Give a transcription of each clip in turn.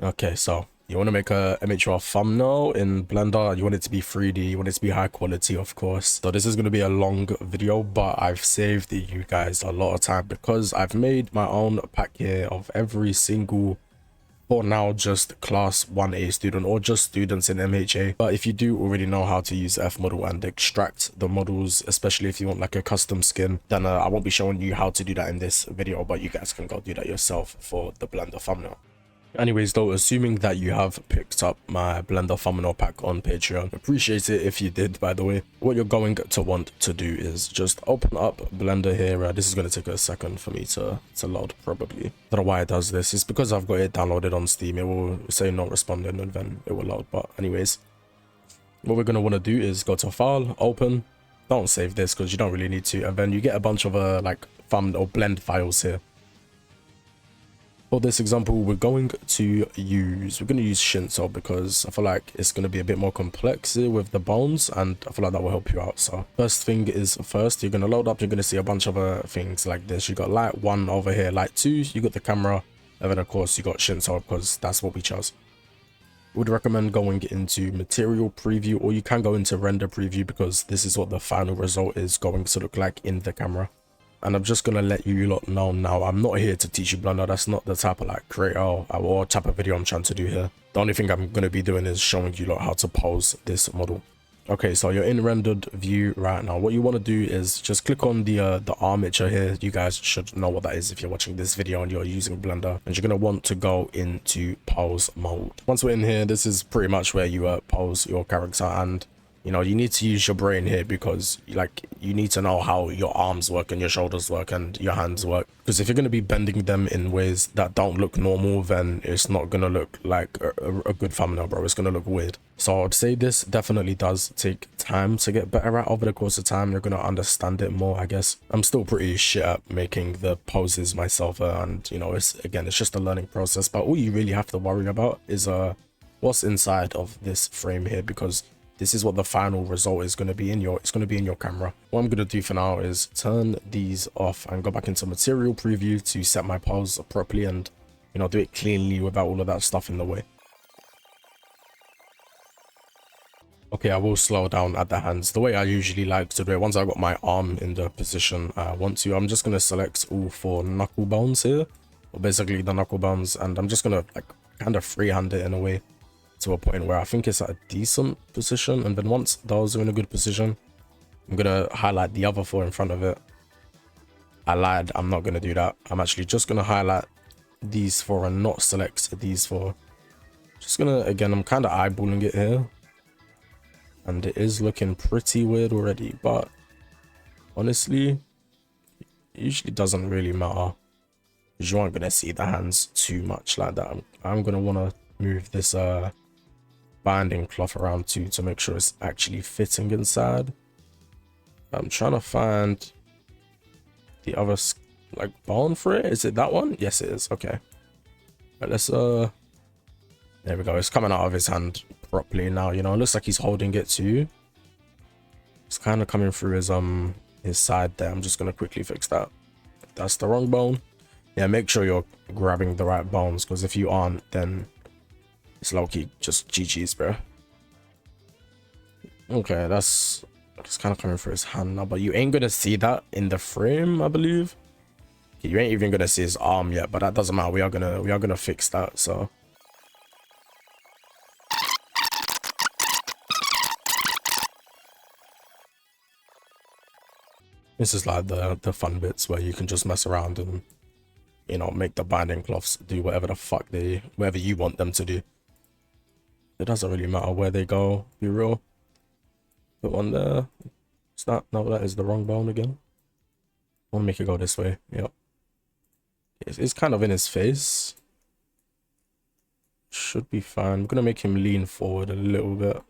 Okay, so you want to make a mhur thumbnail in Blender. You want it to be 3D, you want it to be high quality, of course. So this is going to be a long video, but I've saved you guys a lot of time because I've made my own pack here of every single, for now, just class 1A student or just students in MHA. But if you do already know how to use F model and extract the models, especially if you want like a custom skin, then I won't be showing you how to do that in this video, but you guys can go do that yourself for the Blender thumbnail. Anyways, though, assuming that you have picked up my Blender thumbnail pack on Patreon, appreciate it if you did, by the way. What you're going to want to do is just open up Blender here. This is going to take a second for me to load, probably. I don't know why it does this. It's because I've got it downloaded on Steam. It will say not responding and then it will load. But anyways, what we're going to want to do is go to File, Open. Don't save this because you don't really need to. And then you get a bunch of like thumb or blend files here. For this example, we're going to use Shinso because I feel like it's going to be a bit more complex here with the bones, and I feel like that will help you out. So first thing is first, you're going to load up, you're going to see a bunch of things like this. You got light 1 over here, light 2, you got the camera, and then of course you got Shinso because that's what we chose. Would recommend going into material preview, or you can go into render preview because this is what the final result is going to look like in the camera. And I'm just gonna let you lot know now, I'm not here to teach you Blender. That's not the type of like creator or type of video I'm trying to do here. The only thing I'm gonna be doing is showing you lot how to pose this model. Okay, so you're in rendered view right now. What you want to do is just click on the armature here. You guys should know what that is if you're watching this video and you're using Blender, and you're gonna want to go into pose mode. Once we're in here, this is pretty much where you pose your character, and you know, you need to use your brain here because like you need to know how your arms work and your shoulders work and your hands work. Because if you're going to be bending them in ways that don't look normal, then it's not going to look like a good thumbnail, bro. It's going to look weird. So I'd say this definitely does take time to get better at. Over the course of time, you're going to understand it more, I guess. I'm still pretty shit at making the poses myself, and you know, it's just a learning process. But all you really have to worry about is what's inside of this frame here, because this is what the final result is going to be in your camera. What I'm going to do for now is turn these off and go back into material preview to set my pose properly and, you know, do it cleanly without all of that stuff in the way. Okay, I will slow down at the hands the way I usually like to do it. Once I got my arm in the position I want to, I'm just going to select all 4 knuckle bones here, or basically the knuckle bones, and I'm just going to like kind of freehand it in a way to a point where I think it's at a decent position. And then once those are in a good position, I'm gonna highlight the other 4 in front of it. I lied, I'm not gonna do that. I'm actually just gonna highlight these 4 and not select these 4. Just gonna, again, I'm kind of eyeballing it here, and it is looking pretty weird already, but honestly it usually doesn't really matter because you aren't gonna see the hands too much like that. I'm gonna want to move this binding cloth around too to make sure it's actually fitting inside. I'm trying to find the other like bone for it. Is it that one? Yes, it is. Okay, right, let's there we go. It's coming out of his hand properly now. You know, it looks like he's holding it too. It's kind of coming through his side there. I'm just gonna quickly fix that. If that's the wrong bone, yeah, make sure you're grabbing the right bones, because if you aren't, then it's low-key just GG's, bro. Okay, that's kind of coming through his hand now, but you ain't gonna see that in the frame, I believe. Okay, you ain't even gonna see his arm yet, but that doesn't matter. We are gonna fix that. So this is like the fun bits where you can just mess around and, you know, make the binding cloths do whatever the fuck whatever you want them to do. It doesn't really matter where they go, be real. Put one there. It's not, no, that is the wrong bone again. I want to make it go this way. Yep. It's kind of in his face. Should be fine. I'm gonna make him lean forward a little bit.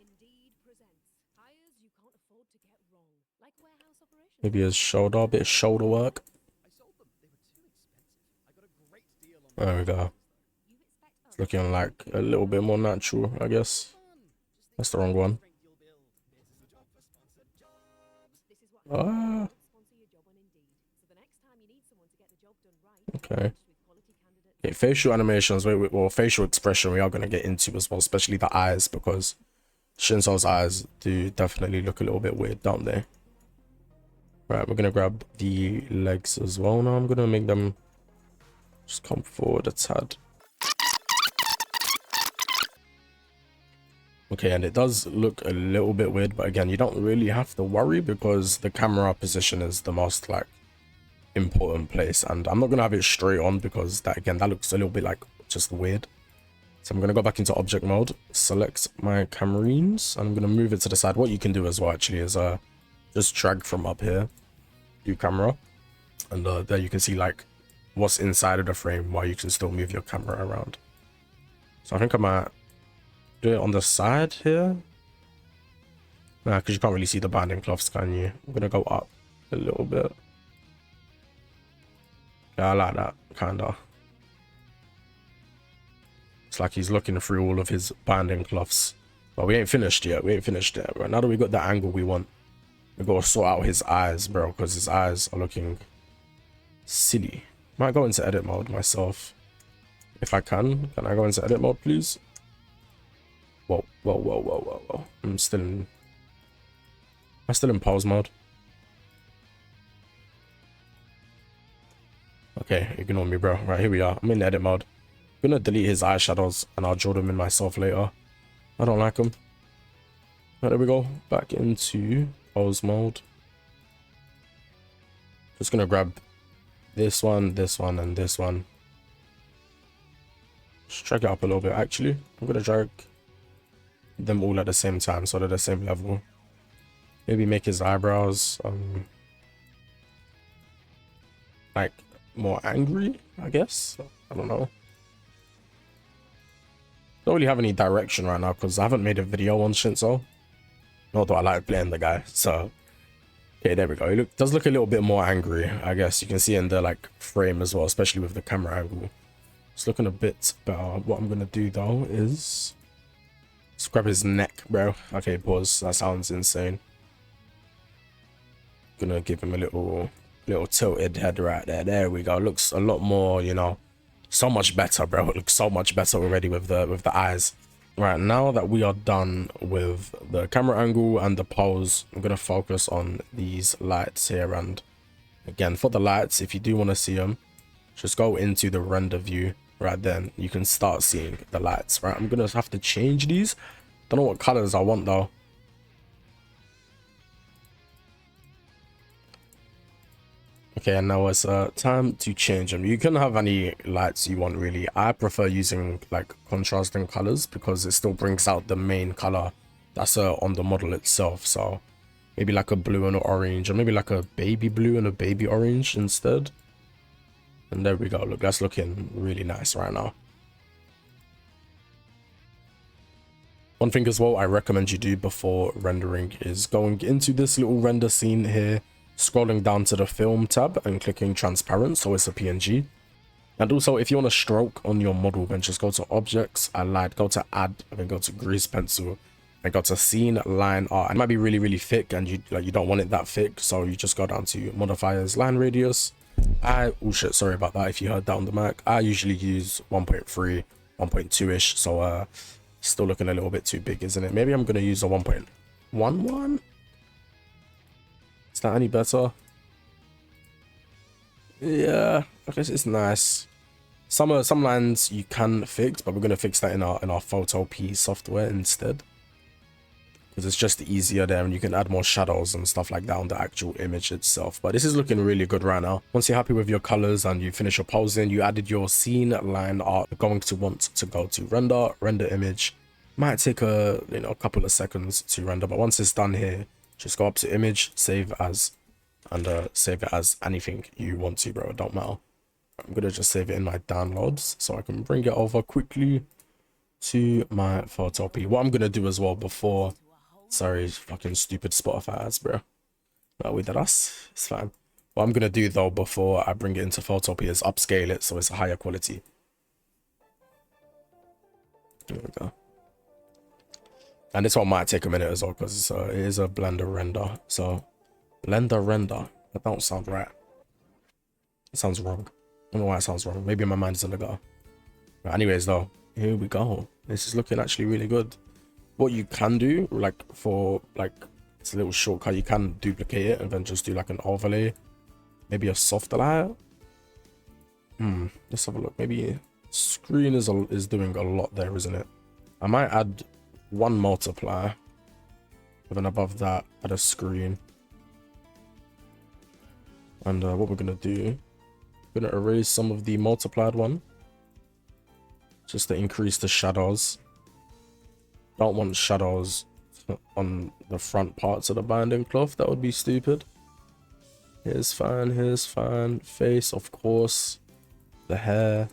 Maybe his shoulder, a bit of shoulder work. There we go. Looking like a little bit more natural, I guess. That's the wrong one. Okay. Okay, facial animations, well, facial expression we are going to get into as well, especially the eyes, because Shinso's eyes do definitely look a little bit weird, don't they? Right, we're going to grab the legs as well now. I'm going to make them just come forward a tad. Okay, and it does look a little bit weird, but again, you don't really have to worry because the camera position is the most like important place, and I'm not gonna have it straight on because that, again, that looks a little bit like just weird. So I'm gonna go back into object mode, select my camerines, and I'm gonna move it to the side. What you can do as well actually is just drag from up here, view camera, and there you can see like what's inside of the frame while you can still move your camera around. So I think I might do it on the side here. Nah, because you can't really see the binding cloths, can you? I'm gonna go up a little bit. Yeah, I like that, kinda. It's like he's looking through all of his binding cloths. But we ain't finished yet. We ain't finished yet. Right now that we got the angle we want, we gotta sort out his eyes, bro, because his eyes are looking silly. Might go into edit mode myself. If I can. Can I go into edit mode, please? Whoa, whoa, whoa, whoa, whoa, whoa. I'm still in pause mode. Okay, ignore me, bro. Right, here we are. I'm in edit mode. I'm gonna delete his eyeshadows and I'll draw them in myself later. I don't like them. Right, there we go. Back into pose mode. Just gonna grab this one, and this one. Just drag it up a little bit, actually. I'm gonna drag them all at the same time so they're the same level. Maybe make his eyebrows like more angry, I guess. I don't know. Don't really have any direction right now because I haven't made a video on Shinso. Nor do I like playing the guy. So okay, there we go. He does look a little bit more angry, I guess. You can see in the like frame as well, especially with the camera angle. It's looking a bit better. What I'm gonna do though is just grab his neck, bro. Okay, pause. That sounds insane. Gonna give him a little tilted head right there. There we go. Looks a lot more, you know, so much better, bro. It looks so much better already with the eyes. Right, now that we are done with the camera angle and the pose, I'm gonna focus on these lights here. And again, for the lights, if you do want to see them, just go into the render view. Right, then you can start seeing the lights. Right, I'm gonna have to change these. Don't know what colors I want though. Okay, and now it's time to change them. You can have any lights you want, really. I prefer using like contrasting colors because it still brings out the main color that's on the model itself. So maybe like a blue and an orange, or maybe like a baby blue and a baby orange instead. And there we go. Look, that's looking really nice right now. One thing as well I recommend you do before rendering is going into this little render scene here, scrolling down to the film tab and clicking transparent so it's a PNG. And also, if you want a stroke on your model, then just go to objects, add, go to add, and then go to grease pencil and go to scene line art. It might be really thick and you don't want it that thick, so you just go down to modifiers, line radius. Oh shit, sorry about that if you heard that on the Mac. I usually use 1.3, 1.2-ish, so still looking a little bit too big, isn't it? Maybe I'm gonna use a 1.11. Is that any better? Yeah, I guess it's nice. Some lines you can fix, but we're gonna fix that in our Photo P software instead, because it's just easier there and you can add more shadows and stuff like that on the actual image itself. But this is looking really good right now. Once you're happy with your colors and you finish your posing, you added your scene line art, you're going to want to go to render image. Might take a couple of seconds to render, but once it's done here, just go up to image, save as, and save it as anything you want to, bro. It don't matter. I'm gonna just save it in my downloads so I can bring it over quickly to my Photo P. What I'm gonna do as well before, sorry, fucking stupid Spotify ads, bro. But with us, it's fine. What I'm gonna do though before I bring it into Photo P is upscale it so it's a higher quality. There we go. And this one might take a minute as well because it is a Blender render. So Blender render, that don't sound right. It sounds wrong. I don't know why it sounds wrong. Maybe my mind is in the gutter. But anyways though, here we go. This is looking actually really good. What you can do, like for like, it's a little shortcut, you can duplicate it and then just do like an overlay, maybe a softer layer. Let's have a look. Maybe screen is doing a lot there, isn't it? I might add one multiplier, and then above that add a screen. And what we're gonna do, we're gonna erase some of the multiplied one just to increase the shadows. Don't want shadows on the front parts of the binding cloth, that would be stupid. Here's fine, face, of course, the hair.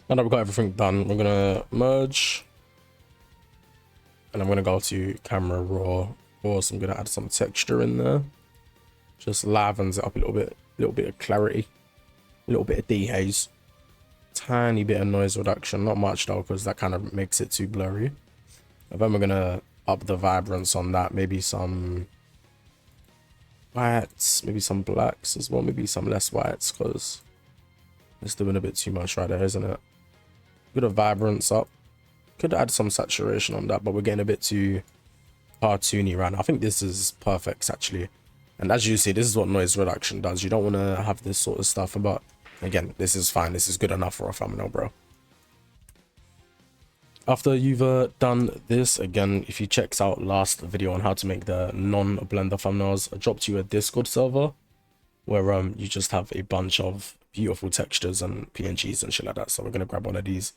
Now that we've got everything done, we're gonna merge, and I'm gonna go to camera raw. Of course, I'm gonna add some texture in there, just livens it up a little bit of clarity, a little bit of dehaze, tiny bit of noise reduction, not much though, because that kind of makes it too blurry. And then we're gonna up the vibrance on that, maybe some whites, maybe some blacks as well, maybe some less whites, because it's doing a bit too much right there, isn't it? Bit of vibrance up, could add some saturation on that, but we're getting a bit too cartoony right now. I think this is perfect actually, and as you see, this is what noise reduction does. You don't want to have this sort of stuff, but again, this is fine. This is good enough for a thumbnail, bro. After you've done this, again, if you checked out last video on how to make the non-blender thumbnails, I dropped you a Discord server where you just have a bunch of beautiful textures and PNGs and shit like that. So we're gonna grab one of these,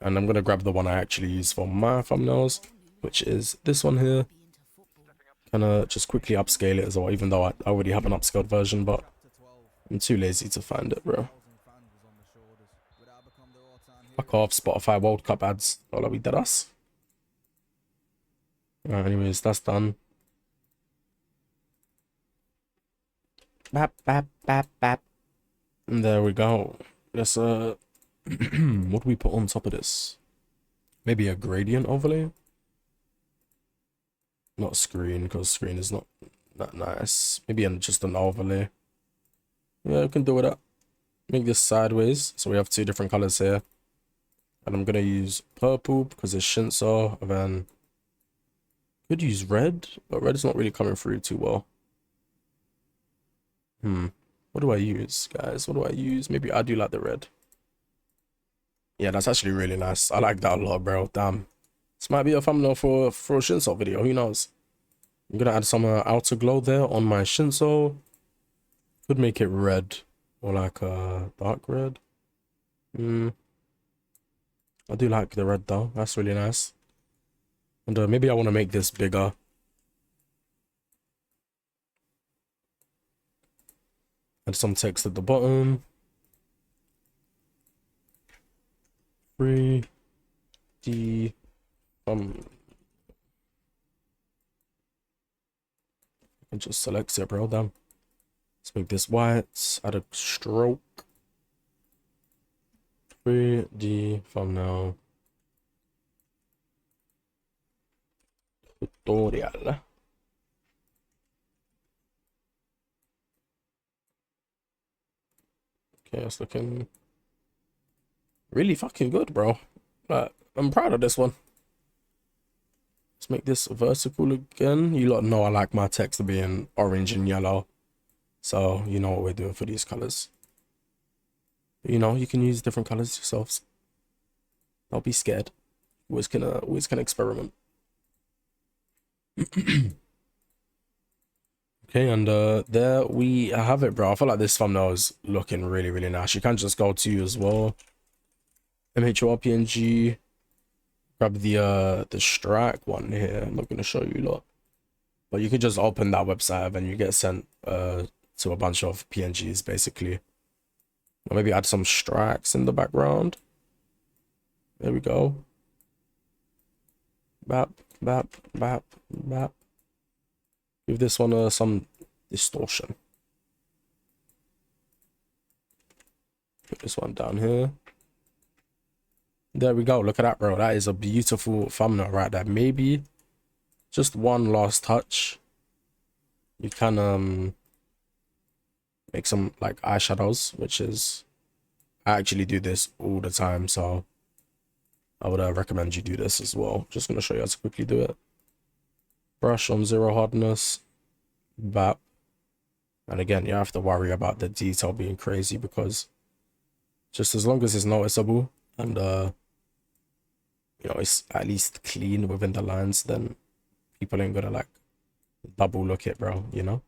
and I'm gonna grab the one I actually use for my thumbnails, which is this one here. Gonna just quickly upscale it as well, even though I already have an upscaled version, but I'm too lazy to find it, bro. Fuck off, Spotify World Cup ads. All we did us. Alright, anyways, that's done. Bap, bap, bap, bap. And there we go. Let's what do we put on top of this? Maybe a gradient overlay? Not screen, because screen is not that nice. Maybe just an overlay. Yeah, we can do with that. Make this sideways, so we have two different colors here. And I'm gonna use purple because it's Shinso, and then could use red, but red is not really coming through too well. What do I use, guys? What do I use? Maybe I do like the red. Yeah, that's actually really nice. I like that a lot, bro. Damn. This might be a thumbnail for a Shinso video. Who knows? I'm gonna add some outer glow there on my Shinso. Could make it red or like a dark red. I do like the red though. That's really nice. And maybe I want to make this bigger. Add some text at the bottom. 3D and just select it, bro. Damn. Let's make this white. Add a stroke. 3D thumbnail tutorial. Okay, it's looking really fucking good, bro. But I'm proud of this one. Let's make this vertical again. You lot know I like my text being orange and yellow, so you know what we're doing for these colors. You know, you can use different colors yourselves. Don't be scared. Always can experiment. Okay, and there we have it, bro. I feel like this thumbnail is looking really, really nice. You can just go to as well, mhur PNG, grab the strike one here. I'm not gonna show you lot, but you could just open that website and you get sent to a bunch of PNGs basically. Or maybe add some strikes in the background. There we go. Bap, bap, bap, bap. Give this one some distortion. Put this one down here. There we go. Look at that, bro. That is a beautiful thumbnail right there. Maybe just one last touch. You can make some like eyeshadows, which is, I actually do this all the time, so I would recommend you do this as well. Just gonna show you how to quickly do it. Brush on 0 hardness, bap. And again, you have to worry about the detail being crazy, because just as long as it's noticeable and you know, it's at least clean within the lines, then people ain't gonna like double look it, bro, you know.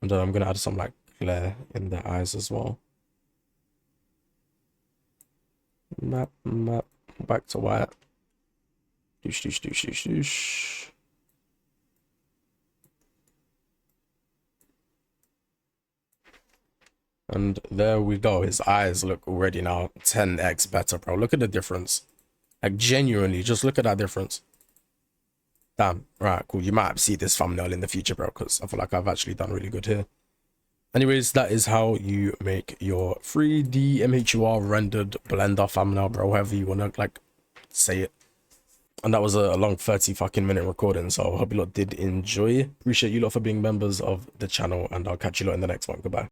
And I'm gonna add some like glare in the eyes as well. Map, back to white. Doosh, doosh, doosh, doosh, doosh. And there we go. His eyes look already now 10x better, bro. Look at the difference. Like, genuinely, just look at that difference. Damn. Right, cool. You might see this thumbnail in the future, bro, because I feel like I've actually done really good here. Anyways, that is how you make your 3D mhur rendered Blender thumbnail, bro, however you want to like say it. And that was a long 30 fucking minute recording, so I hope you lot did enjoy. Appreciate you lot for being members of the channel, and I'll catch you lot in the next one. Goodbye.